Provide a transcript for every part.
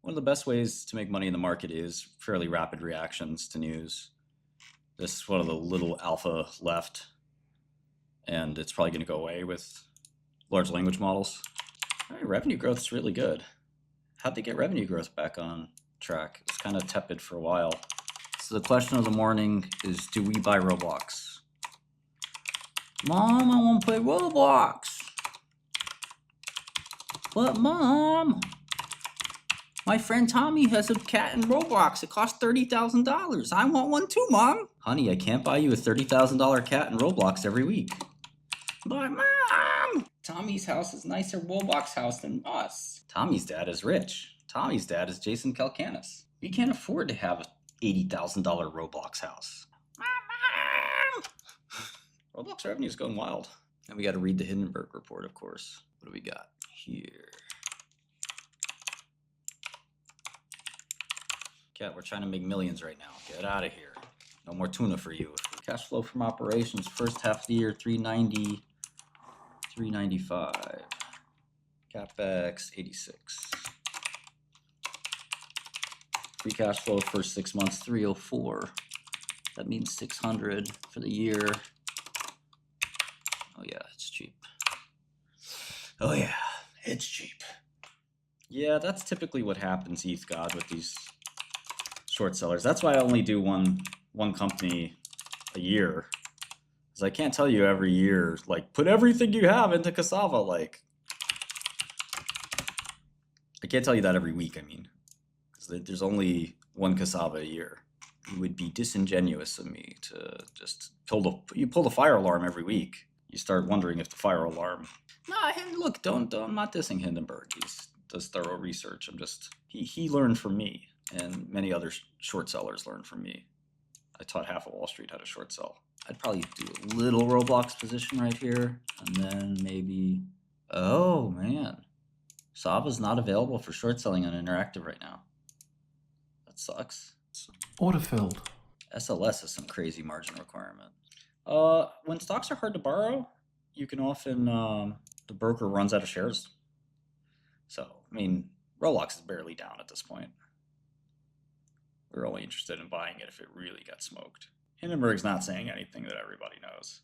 One of the best ways to make money in the market is fairly rapid reactions to news. This is one of the little alpha left, and it's probably going to go away with large language models. All right, revenue growth is really good. How'd they get revenue growth back on track? It's kind of tepid for a while. So the question of the morning is, do we buy Roblox? Mom, I want to play Roblox. But Mom, my friend Tommy has a cat in Roblox. It costs $30,000. I want one too, Mom. Honey, I can't buy you a $30,000 cat in Roblox every week. But Mom, Tommy's house is nicer Roblox house than us. Tommy's dad is rich. Tommy's dad is Jason Calacanis. We can't afford to have an $80,000 Roblox house. Mom! Roblox revenue is going wild. And we got to read the Hindenburg report, of course. What do we got here? Cat, we're trying to make millions right now. Get out of here. No more tuna for you. Cash flow from operations, first half of the year, 390, 395. Capex, 86. Free cash flow first 6 months, 304. That means 600 for the year. Oh yeah, it's cheap. Oh yeah, it's cheap. Yeah, that's typically what happens, 𝗢𝗏𝗘𝗢𝗏, with these short sellers. That's why I only do one company a year. Because I can't tell you every year, like, put everything you have into Cassava. Like, I can't tell you that every week, I mean. Because there's only one Cassava a year. It would be disingenuous of me to just pull the fire alarm every week. You start wondering if the fire alarm. No, look, I'm not dissing Hindenburg. He does thorough research. He learned from me, and many other short sellers learned from me. I taught half of Wall Street how to short sell. I'd probably do a little Roblox position right here, and then maybe, oh man, Sava's not available for short selling on Interactive right now. That sucks. Autofilled. SLS has some crazy margin requirement. When stocks are hard to borrow, you can often, the broker runs out of shares. So, I mean, Roblox is barely down at this point. We're only interested in buying it if it really got smoked. Hindenburg's not saying anything that everybody knows.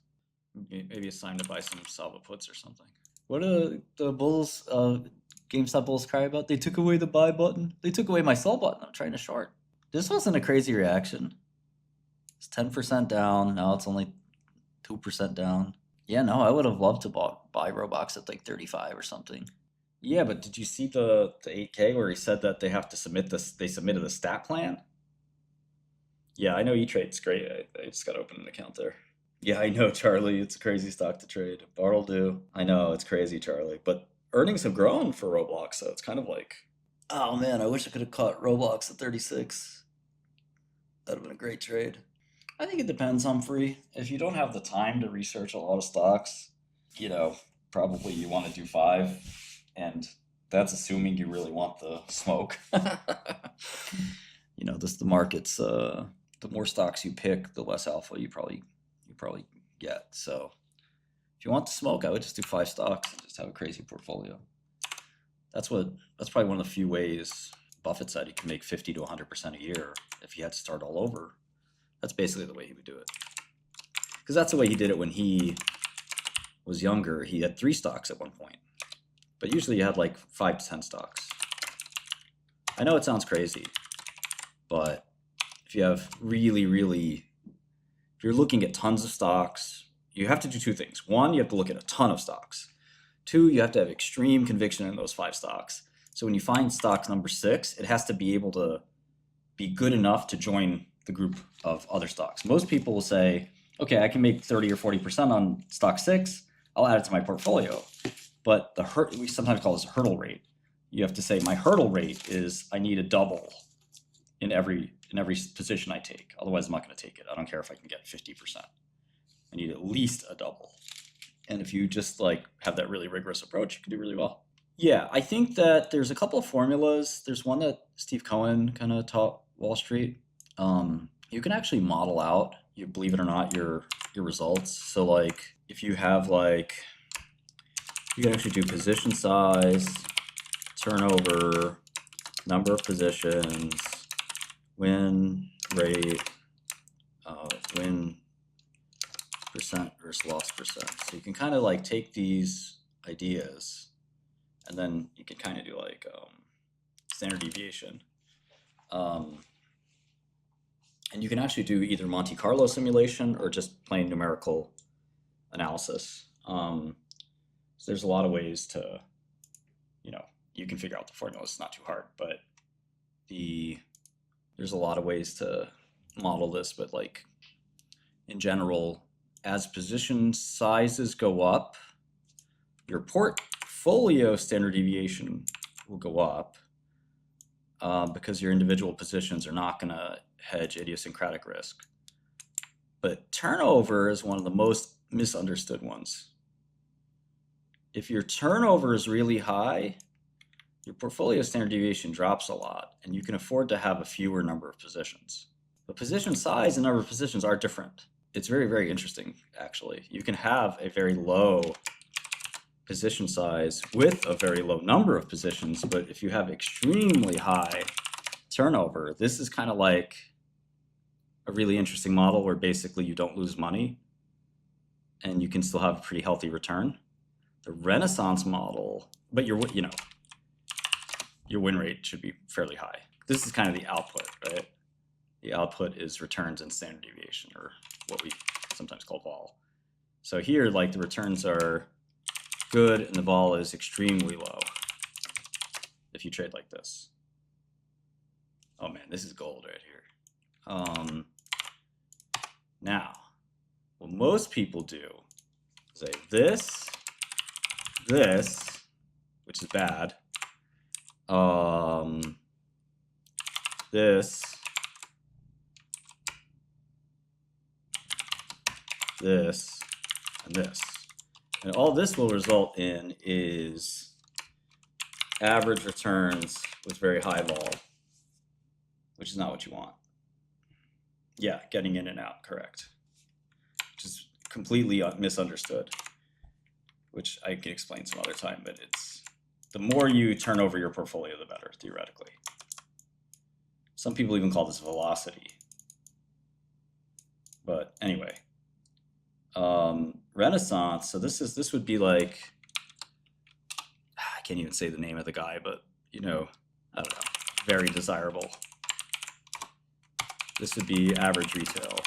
Maybe it's time to buy some Salva puts or something. What do the bulls, GameStop bulls cry about? They took away the buy button. They took away my sell button. I'm trying to short. This wasn't a crazy reaction. It's 10% down. Now it's only 2% down. Yeah, no, I would have loved to buy Roblox at like 35 or something. Yeah, but did you see the 8K where he said that they have to submit this? They submitted a stat plan. Yeah, I know E-Trade's great. I just got to open an account there. Yeah, I know, Charlie. It's a crazy stock to trade. Bart'll do. I know, it's crazy, Charlie. But earnings have grown for Roblox, so it's kind of like, oh man, I wish I could have caught Roblox at 36. That would have been a great trade. I think it depends, Humphrey. If you don't have the time to research a lot of stocks, probably you want to do 5, and that's assuming you really want the smoke. The market's, the more stocks you pick, the less alpha you probably get. So if you want the smoke, I would just do 5 stocks and just have a crazy portfolio. That's probably one of the few ways Buffett said he can make 50 to 100% a year if he had to start all over. That's basically the way he would do it. Because that's the way he did it when he was younger. He had 3 stocks at one point. But usually you had like 5 to 10 stocks. I know it sounds crazy, but if you have if you're looking at tons of stocks, you have to do 2 things. 1, you have to look at a ton of stocks. 2, you have to have extreme conviction in those 5 stocks. So when you find stock number 6, it has to be able to be good enough to join the group of other stocks. Most people will say, okay, I can make 30 or 40% on stock 6. I'll add it to my portfolio. But we sometimes call this a hurdle rate. You have to say my hurdle rate is I need a double in every position I take. Otherwise, I'm not going to take it. I don't care if I can get 50%. I need at least a double. And if you just have that really rigorous approach, you can do really well. Yeah, I think that there's a couple of formulas. There's one that Steve Cohen kind of taught Wall Street. You can actually model out, believe it or not, your results. So if you have you can actually do position size, turnover, number of positions, win rate, win percent versus loss percent. So you can kind of like take these ideas and then you can kind of do like standard deviation. And you can actually do either Monte Carlo simulation or just plain numerical analysis. So there's a lot of ways to, you can figure out the formula. It's not too hard, but there's a lot of ways to model this. But like in general, as position sizes go up, your portfolio standard deviation will go up because your individual positions are not going to hedge idiosyncratic risk. But turnover is one of the most misunderstood ones. If your turnover is really high, your portfolio standard deviation drops a lot, and you can afford to have a fewer number of positions. But position size and number of positions are different. It's very, very interesting, actually. You can have a very low position size with a very low number of positions, but if you have extremely high turnover, this is kind of like a really interesting model where basically you don't lose money and you can still have a pretty healthy return. The Renaissance model, but your win rate should be fairly high. This is kind of the output, right? The output is returns and standard deviation, or what we sometimes call vol. So here, like the returns are good and the vol is extremely low if you trade like this. Oh man, this is gold right here. Now, what most people do is say this, which is bad, this, and this. And all this will result in is average returns with very high vol, which is not what you want. Yeah, getting in and out, correct. Which is completely misunderstood, which I can explain some other time, but it's the more you turn over your portfolio, the better, theoretically. Some people even call this velocity. But anyway, Renaissance, so this would be like, I can't even say the name of the guy, but I don't know, very desirable. This would be average retail.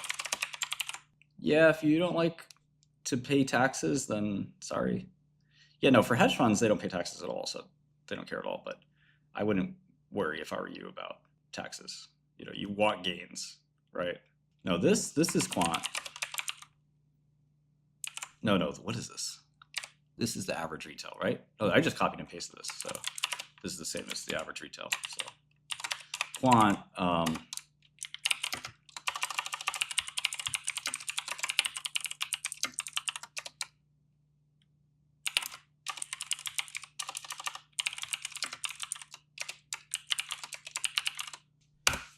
Yeah, if you don't like to pay taxes, then sorry. Yeah, no, for hedge funds, they don't pay taxes at all, so they don't care at all, but I wouldn't worry if I were you about taxes. You want gains, right? No, this is quant. No, what is this? This is the average retail, right? Oh, I just copied and pasted this, so this is the same as the average retail. So quant,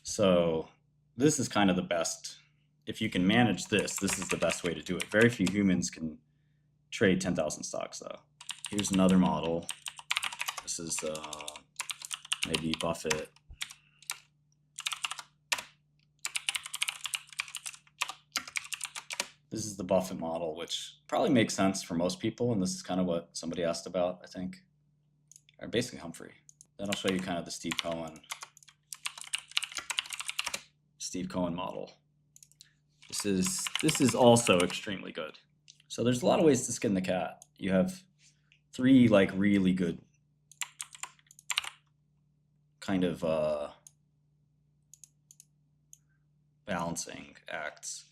so this is kind of the best. If you can manage this, this is the best way to do it. Very few humans can trade 10,000 stocks, though. Here's another model. This is maybe Buffett. This is the Buffett model, which probably makes sense for most people, and this is kind of what somebody asked about, I think. Or basically Humphrey. Then I'll show you kind of the Steve Cohen model. This is also extremely good. So there's a lot of ways to skin the cat. You have three like really good kind of balancing acts.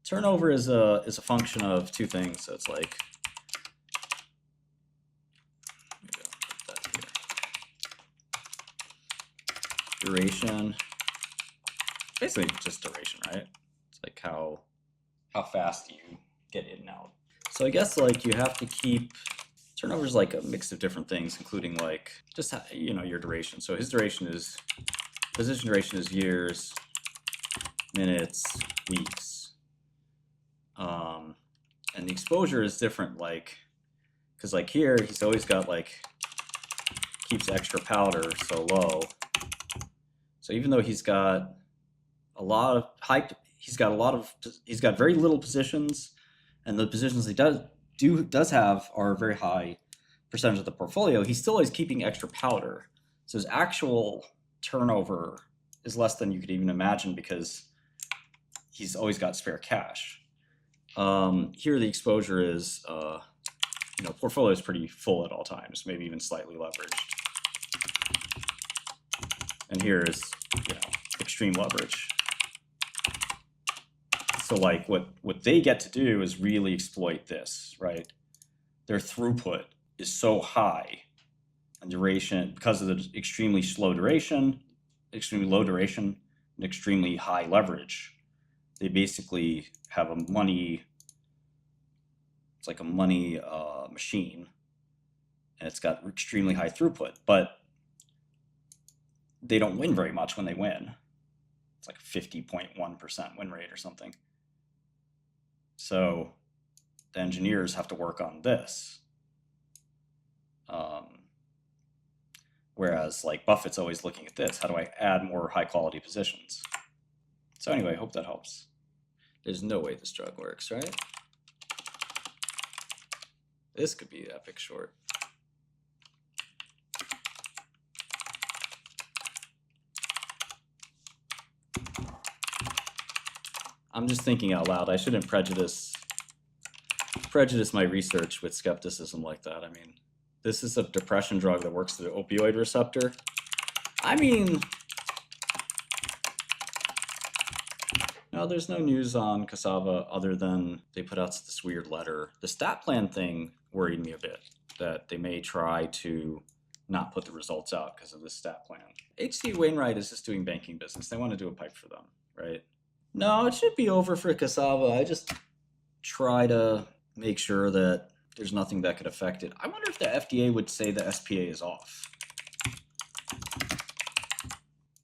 Turnover is a function of two things. So it's like, maybe I'll put that here. Duration, basically just duration, right? It's like how fast you get in and out. So I guess like you have to keep, turnover is like a mix of different things, including like just your duration. So his duration is, position duration is years, minutes, weeks. And the exposure is different, like, because like here, he's always got like, keeps extra powder so low. So even though he's got a lot of hype, he's got very little positions, and the positions he does have are a very high percentage of the portfolio. He's still always keeping extra powder. So his actual turnover is less than you could even imagine because he's always got spare cash. Here the exposure is, portfolio is pretty full at all times, maybe even slightly leveraged. And here is, extreme leverage. So like what they get to do is really exploit this, right? Their throughput is so high and duration because of the extremely low duration, and extremely high leverage. They basically have it's like a money machine, and it's got extremely high throughput, but they don't win very much when they win. It's like a 50.1% win rate or something. So the engineers have to work on this. Whereas like Buffett's always looking at this. How do I add more high quality positions? So anyway, I hope that helps. There's no way this drug works, right? This could be 𝗕𝗥𝗚𝗃𝗧𝗏. I'm just thinking out loud. I shouldn't prejudice my research with skepticism like that. I mean, this is a depression drug that works through the opioid receptor. I mean, no, there's no news on Cassava other than they put out this weird letter. The stat plan thing worried me a bit, that they may try to not put the results out because of this stat plan. H.C. Wainwright is just doing banking business. They want to do a pipe for them, right? No, it should be over for Cassava. I just try to make sure that there's nothing that could affect it. I wonder if the FDA would say the SPA is off.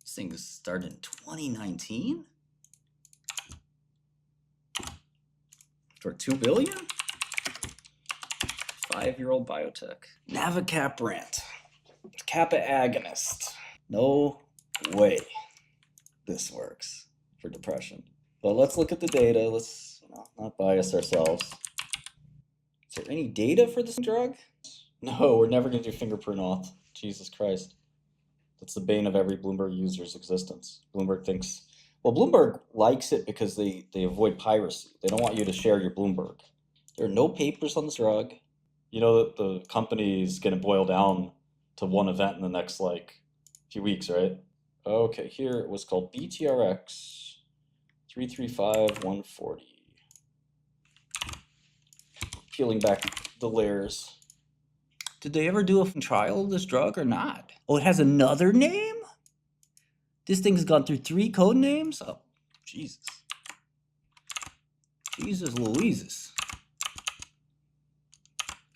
This thing started in 2019? For $2 billion? 5-year-old biotech. 𝗕𝗏𝗏𝗏𝗏, kappa agonist. No way this works for depression. But let's look at the data. Let's not bias ourselves. Is there any data for this drug? No, we're never going to do fingerprint auth. Jesus Christ. That's the bane of every Bloomberg user's existence. Bloomberg thinks, well, Bloomberg likes it because they avoid piracy. They don't want you to share your Bloomberg. There are no papers on this drug. You know that the company is going to boil down to one event in the next few weeks, right? Okay, here it was called BTRX 335-140. Peeling back the layers. Did they ever do a trial of this drug or not? Oh, it has another name? This thing's gone through 3 code names? Oh, Jesus. Jesus Louises.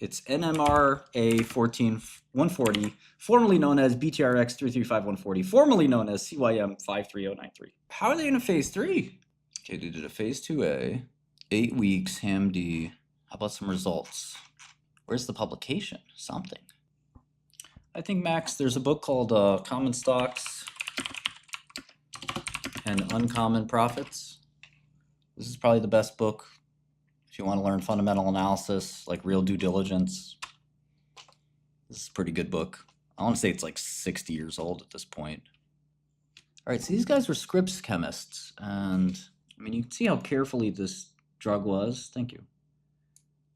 It's NMRA 14140, formerly known as BTRX 335-140, formerly known as CYM 53093. How are they in a phase 3? Okay, they did a phase 2A, 8 weeks, HAM-D. How about some results? Where's the publication? Something. I think, Max, there's a book called Common Stocks and Uncommon Profits. This is probably the best book if you want to learn fundamental analysis, like real due diligence. This is a pretty good book. I want to say it's like 60 years old at this point. All right, so these guys were Scripps chemists, and I mean, you can see how carefully this drug was. Thank you.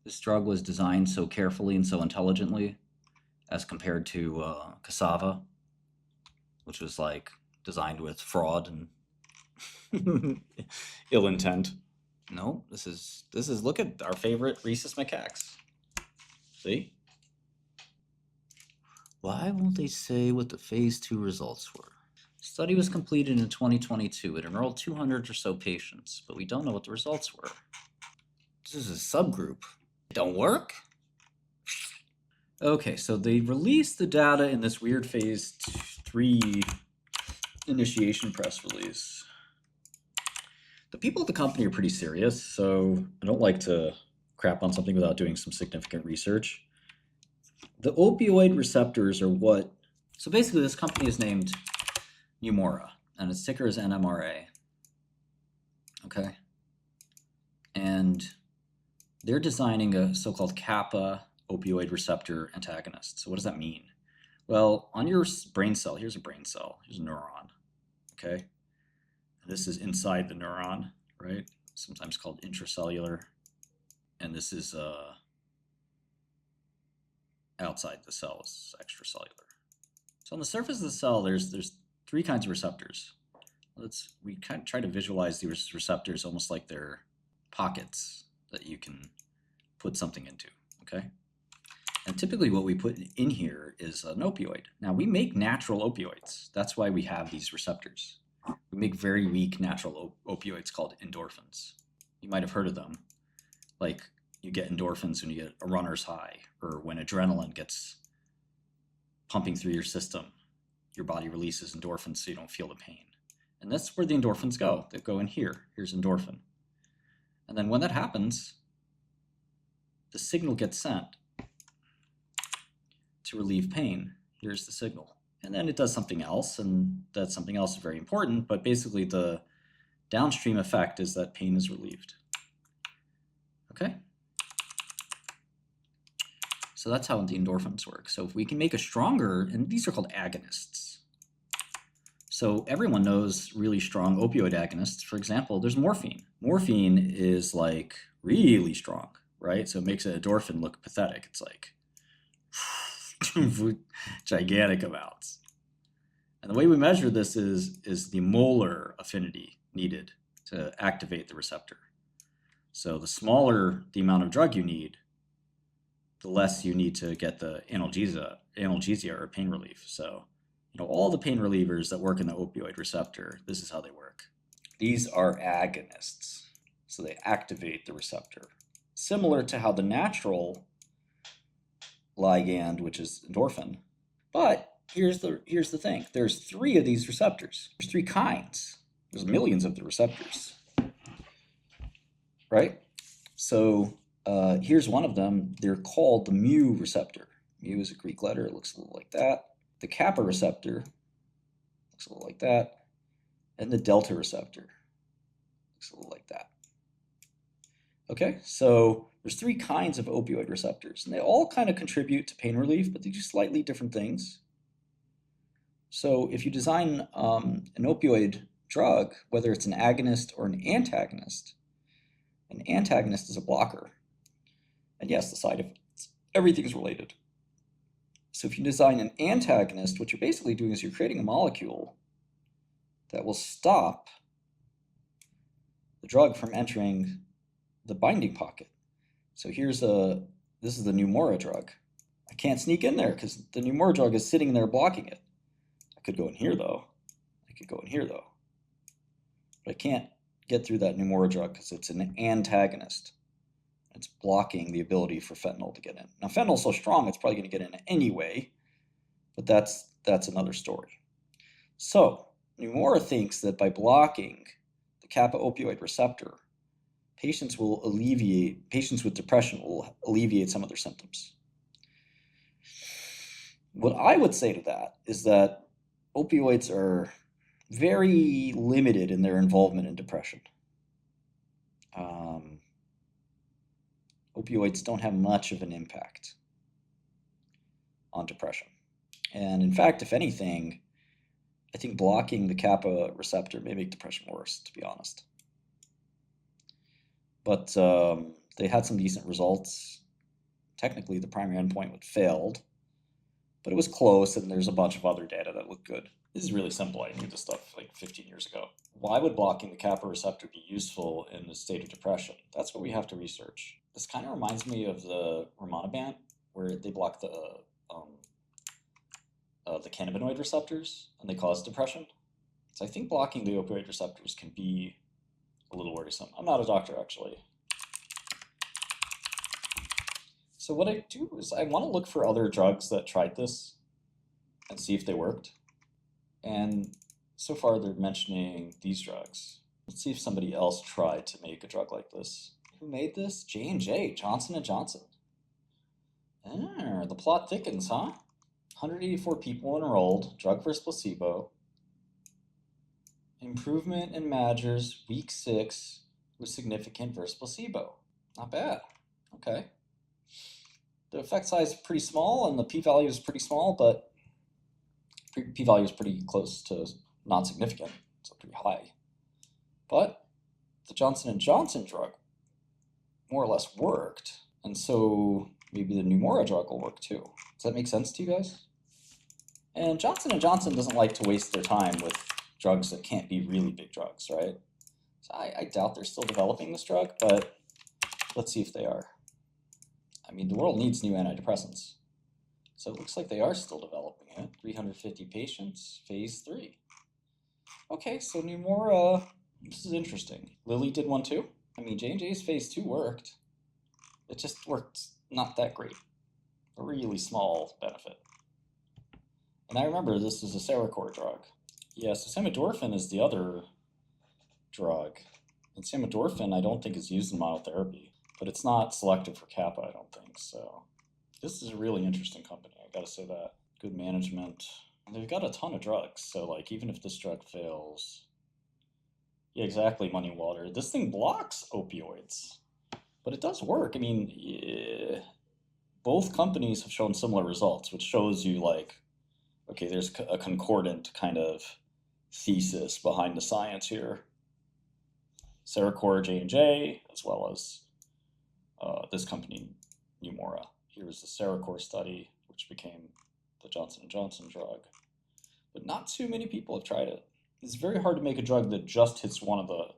This drug was designed so carefully and so intelligently as compared to Cassava, which was like designed with fraud and ill intent. No, this is look at our favorite rhesus macaques. See? Why won't they say what the phase 2 results were? The study was completed in 2022. It enrolled 200 or so patients, but we don't know what the results were. This is a subgroup. It don't work? Okay, so they released the data in this weird phase 3 initiation press release. The people at the company are pretty serious, so I don't like to crap on something without doing some significant research. The opioid receptors are what... So basically this company is named Neumora. and its ticker is NMRA. Okay, and they're designing a so-called kappa opioid receptor antagonist. So what does that mean? Well, on your brain cell, here's a brain cell, here's a neuron. Okay, this is inside the neuron, right? Sometimes called intracellular, and this is outside the cell, is extracellular. So on the surface of the cell, there's three kinds of receptors. We kind of try to visualize these receptors almost like they're pockets that you can put something into, okay? And typically what we put in here is an opioid. Now we make natural opioids. That's why we have these receptors. We make very weak natural opioids called endorphins. You might have heard of them. Like you get endorphins when you get a runner's high, or when adrenaline gets pumping through your system, your body releases endorphins so you don't feel the pain. And that's where the endorphins go. They go in here. Here's endorphin. And then when that happens, the signal gets sent to relieve pain. Here's the signal. And then it does something else, and that something else is very important, but basically the downstream effect is that pain is relieved. Okay? So that's how the endorphins work. So if we can make a stronger, and these are called agonists. So everyone knows really strong opioid agonists. For example, there's morphine. Morphine is like really strong, right? So it makes an endorphin look pathetic. It's like gigantic amounts. And the way we measure this is the molar affinity needed to activate the receptor. So the smaller the amount of drug you need, the less you need to get the analgesia or pain relief. So, all the pain relievers that work in the opioid receptor, this is how they work. These are agonists, so they activate the receptor. Similar to how the natural ligand, which is endorphin, but here's the thing. There's three of these receptors. There's three kinds. There's millions of the receptors, right? So here's one of them. They're called the mu receptor. Mu is a Greek letter. It looks a little like that. The kappa receptor looks a little like that. And the delta receptor looks a little like that. Okay, so there's three kinds of opioid receptors, and they all kind of contribute to pain relief, but they do slightly different things. So if you design an opioid drug, whether it's an agonist or an antagonist is a blocker. And yes, the side effects, everything is related. So if you design an antagonist, what you're basically doing is you're creating a molecule that will stop the drug from entering the binding pocket. So this is the Neumora drug. I can't sneak in there because the Neumora drug is sitting there blocking it. I could go in here though. But I can't get through that Neumora drug because it's an antagonist. It's blocking the ability for fentanyl to get in. Now fentanyl's so strong it's probably going to get in anyway, but that's another story. So Neumora thinks that by blocking the kappa opioid receptor, patients with depression will alleviate some of their symptoms. What I would say to that is that opioids are very limited in their involvement in depression. Opioids don't have much of an impact on depression. And in fact, if anything, I think blocking the kappa receptor may make depression worse, to be honest. But they had some decent results. Technically, the primary endpoint failed, but it was close, and there's a bunch of other data that looked good. This is really simple. I knew this stuff like 15 years ago. Why would blocking the kappa receptor be useful in the state of depression? That's what we have to research. This kind of reminds me of the rimonabant, where they block the cannabinoid receptors, and they cause depression. So I think blocking the opioid receptors can be a little worrisome. I'm not a doctor, actually. So what I do is I want to look for other drugs that tried this and see if they worked. And so far they're mentioning these drugs. Let's see if somebody else tried to make a drug like this. Who made this? J&J, Johnson & Johnson. The plot thickens, huh? 184 people enrolled, drug versus placebo. Improvement in 𝗎𝗎𝗓s, week 6, was significant versus placebo. Not bad. Okay. The effect size is pretty small, and the p-value is pretty small, but p-value is pretty close to not significant, so pretty high. But the Johnson & Johnson drug more or less worked, and so maybe the Neumora drug will work too. Does that make sense to you guys? And Johnson & Johnson doesn't like to waste their time with drugs that can't be really big drugs, right? So I doubt they're still developing this drug, but let's see if they are. I mean, the world needs new antidepressants. So it looks like they are still developing it. 350 patients, phase 3. Okay, so Neumora, this is interesting. Lilly did one too. I mean, J&J's phase 2 worked. It just worked not that great. A really small benefit. And I remember this is a Seroquel drug. Yeah, so samidorphan is the other drug. And samidorphan I don't think is used in monotherapy, but it's not selective for kappa, I don't think. So this is a really interesting company, I gotta say that. Good management. And they've got a ton of drugs, so like even if this drug fails, yeah, exactly, money water. This thing blocks opioids, but it does work. I mean, yeah, both companies have shown similar results, which shows you like, okay, there's a concordant kind of thesis behind the science here. Seroquel, J&J, as well as this company, Neumora. Here's the Seroquel study, which became the Johnson & Johnson drug. But not too many people have tried it. It's very hard to make a drug that just hits one of the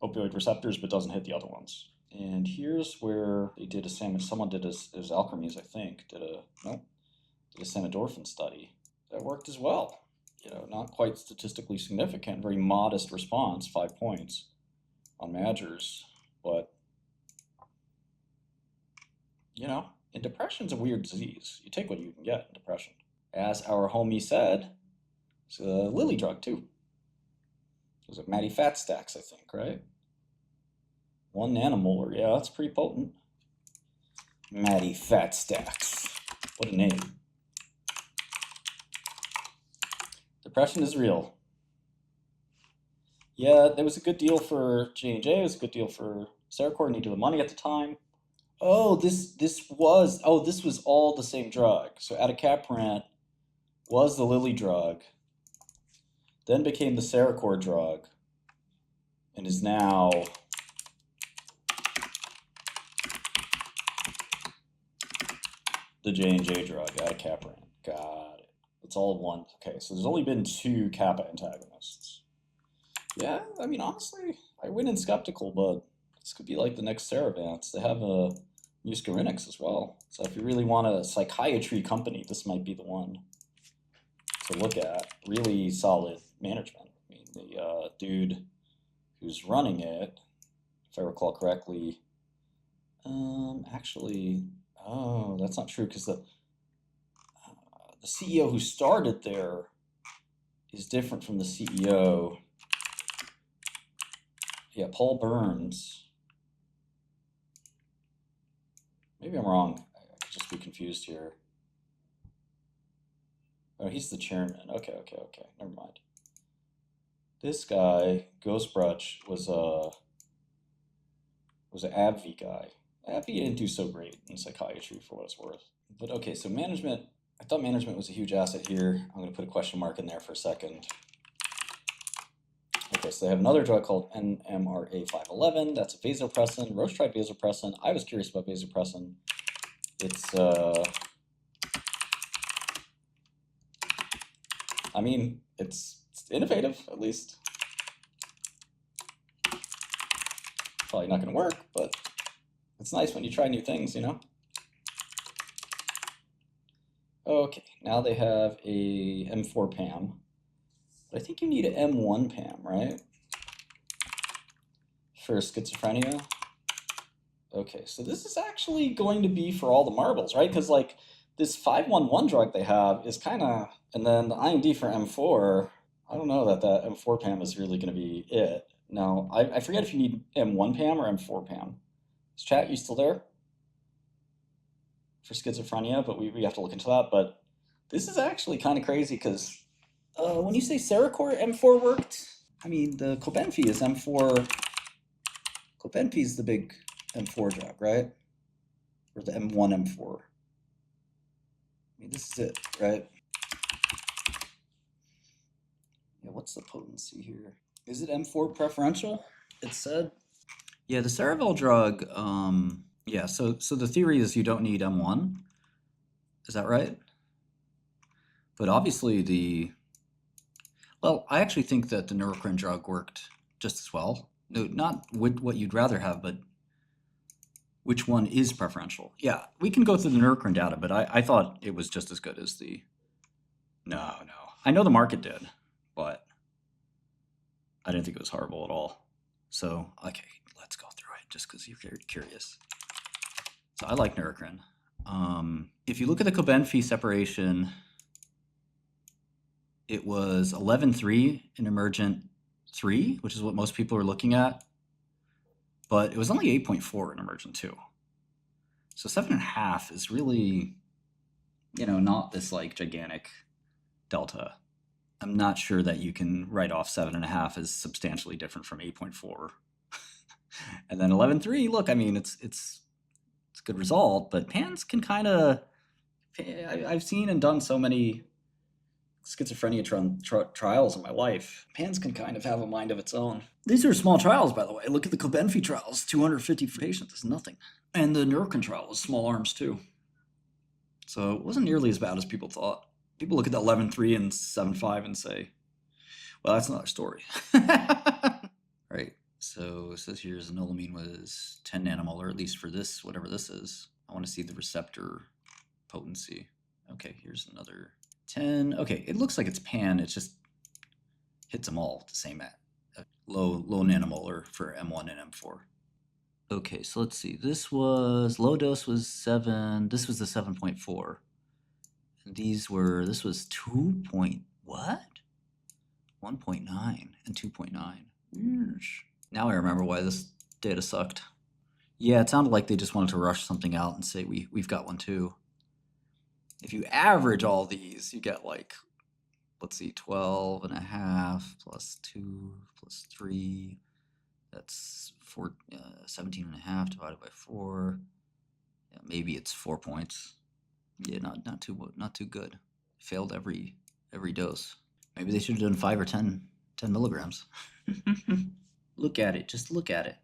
opioid receptors but doesn't hit the other ones. And here's where they did a someone did a, it was Alkermes, I think, did a samidorphan study that worked as well. You know, not quite statistically significant, very modest response, 5 points on 𝗎𝗎𝗓s, but you know, and depression's a weird disease. You take what you can get in depression. As our homie said, it's a Lilly drug too. Was it 𝗎𝗎𝗘𝗎𝗏, I think, right? 1 nanomolar, yeah, that's pretty potent. 𝗎𝗎𝗘𝗎𝗏, what a name. Depression is real. Yeah, there was a good deal for J&J, it was a good deal for Seroquel, needed the money at the time. Oh, this was all the same drug. So 𝗓𝗏𝗏𝗏 was the Lilly drug, then became the Seroquel drug, and is now the J&J drug, 𝗓𝗏𝗏𝗏. Got it. It's all one. Okay, so there's only been 2 kappa antagonists. Yeah, I mean, honestly, I went in skeptical, but this could be like the next Theravance. They have a muscarinics as well. So if you really want a psychiatry company, this might be the one to look at. Really solid management. I mean, the dude who's running it, if I recall correctly, actually, oh, that's not true, because the CEO who started there is different from the CEO. Yeah, Paul Burns. Maybe I'm wrong. I could just be confused here. Oh, he's the chairman. Okay. Never mind. This guy, 𝗥𝗘𝗢𝗀𝗀, was an AbbVie guy. AbbVie didn't do so great in psychiatry for what it's worth. But okay, so management, I thought management was a huge asset here. I'm going to put a question mark in there for a second. Okay, so they have another drug called NMRA-511. That's a vasopressin. Roche tried vasopressin. I was curious about vasopressin. It's, I mean, it's innovative, at least. Probably not going to work, but it's nice when you try new things, you know? Okay, now they have a M4 PAM. But I think you need an M1 PAM, right? For schizophrenia. Okay, so this is actually going to be for all the marbles, right? Because like this 511 drug they have is kind of, and then the IND for M4, I don't know that M4 PAM is really going to be it. Now, I forget if you need M1 PAM or M4 PAM. Is chat, you still there? For schizophrenia, but we have to look into that. But this is actually kind of crazy because when you say Seroquel M4 worked, I mean, the 𝗠𝗏 is M4. 𝗠𝗏 is the big M4 drug, right? Or the M1, M4. I mean, this is it, right? Yeah, what's the potency here? Is it M4 preferential? It said. Yeah, the Cerevel drug, yeah, so the theory is you don't need M1. Is that right? But obviously well, I actually think that the Neurocrine drug worked just as well. No, not what you'd rather have, but which one is preferential. Yeah, we can go through the Neurocrine data, but I thought it was just as good as the... No. I know the market did, but I didn't think it was horrible at all. So, okay, let's go through it just because you're curious. So I like Neurocrine. If you look at the 𝗠𝗏 separation, it was 11.3 in emergent 3, which is what most people are looking at. But it was only 8.4 in emergent 2. So 7.5 is really, not this like gigantic delta. I'm not sure that you can write off 7.5 as substantially different from 8.4. And then 11.3, look, I mean, it's a good result, but PANS can kind of, I've seen and done so many schizophrenia trials in my life. PANS can kind of have a mind of its own. These are small trials, by the way. Look at the 𝗠𝗏 trials, 250 patients is nothing. And the Neurocrine trial was small arms too. So it wasn't nearly as bad as people thought. People look at the 11.3 and 7.5 and say, well, that's another story. Right. So it says here xanomeline was 10 nanomolar, at least for this, whatever this is. I want to see the receptor potency. Okay, here's another 10. Okay, it looks like it's pan. It just hits them all the same at low nanomolar for M1 and M4. Okay, so let's see. This was, low dose was 7. This was the 7.4. And this was 2 point, what? 1.9 and 2.9. Now I remember why this data sucked. Yeah, it sounded like they just wanted to rush something out and say, we've got one too. If you average all these, you get like, let's see, 12.5 plus 2 plus 3. That's 17.5 divided by 4. Yeah, maybe it's 4 points. Yeah, not too good. Failed every dose. Maybe they should have done 5 or 10 milligrams. Look at it. Just look at it.